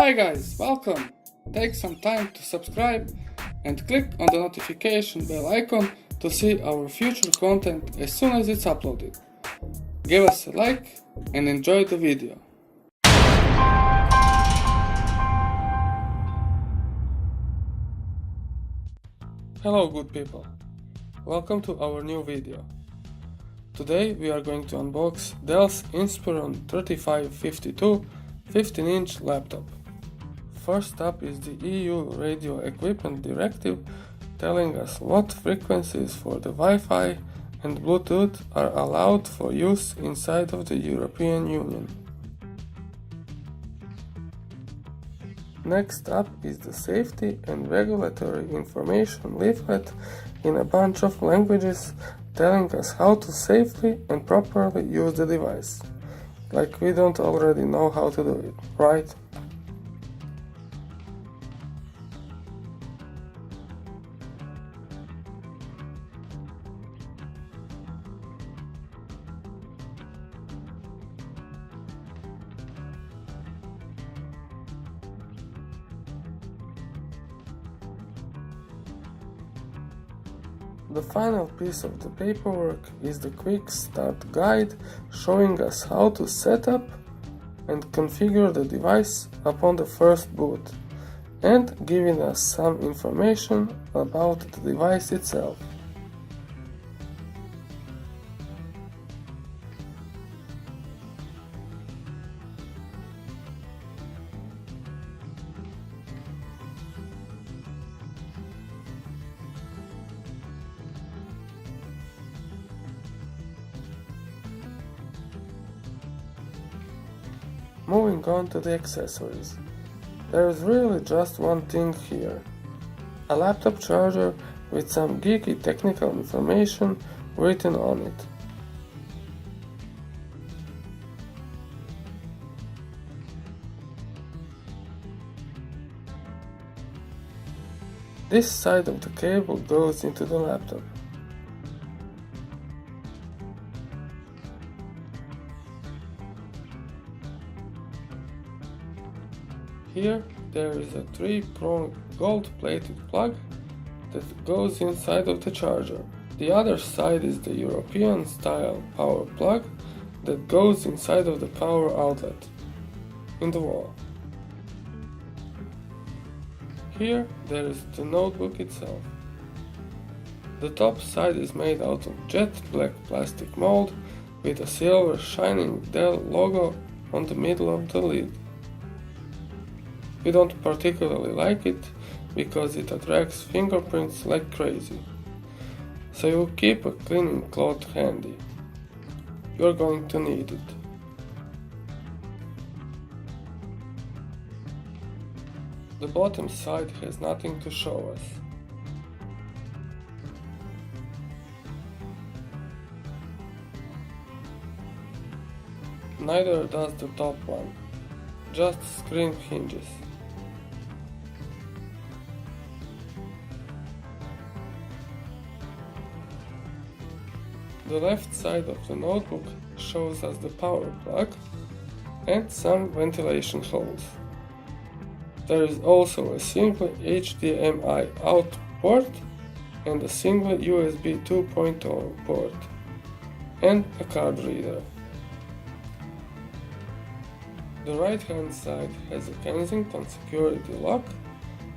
Hi guys, welcome! Take some time to subscribe and click on the notification bell icon to see our future content as soon as it's uploaded. Give us a like and enjoy the video. Hello good people, welcome to our new video. Today we are going to unbox Dell's Inspiron 3552 15-inch laptop. First up is the EU Radio Equipment Directive telling us what frequencies for the Wi-Fi and Bluetooth are allowed for use inside of the European Union. Next up is the safety and regulatory information leaflet in a bunch of languages telling us how to safely and properly use the device. Like we don't already know how to do it, right? The final piece of the paperwork is the quick start guide showing us how to set up and configure the device upon the first boot, and giving us some information about the device itself. Moving on to the accessories. There is really just one thing here. A laptop charger with some geeky technical information written on it. This side of the cable goes into the laptop. Here there is a 3-pronged gold-plated plug that goes inside of the charger. The other side is the European-style power plug that goes inside of the power outlet in the wall. Here there is the notebook itself. The top side is made out of jet black plastic mold with a silver shining Dell logo on the middle of the lid. We don't particularly like it because it attracts fingerprints like crazy, so you keep a cleaning cloth handy. You're going to need it. The bottom side has nothing to show us. Neither does the top one, just screen hinges. The left side of the notebook shows us the power plug and some ventilation holes. There is also a single HDMI out port and a single USB 2.0 port and a card reader. The right hand side has a Kensington security lock,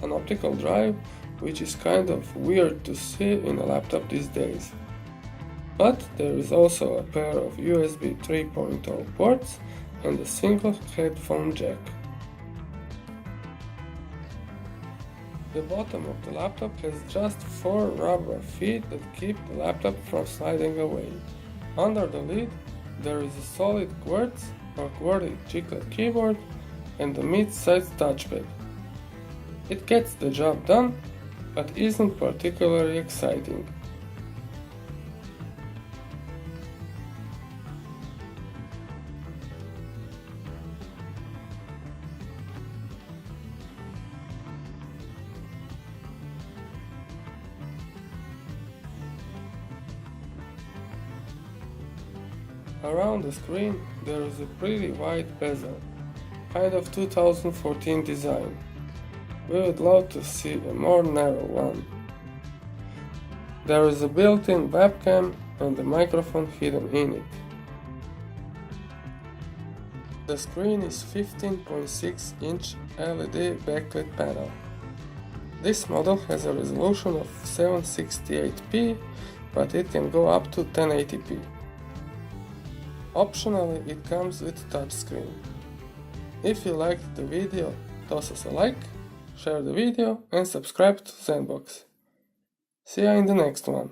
an optical drive, which is kind of weird to see in a laptop these days. But there is also a pair of USB 3.0 ports and a single headphone jack. The bottom of the laptop has just 4 rubber feet that keep the laptop from sliding away. Under the lid there is a solid quartz or QWERTY chiclet keyboard and a mid-sized touchpad. It gets the job done, but isn't particularly exciting. Around the screen there is a pretty wide bezel. kind of 2014 design. We would love to see a more narrow one. There is a built-in webcam and a microphone hidden in it. The screen is 15.6-inch LED backlit panel. This model has a resolution of 768p, but it can go up to 1080p. Optionally, it comes with touchscreen. If you liked the video, toss us a like, share the video and subscribe to Zenbox. See you in the next one.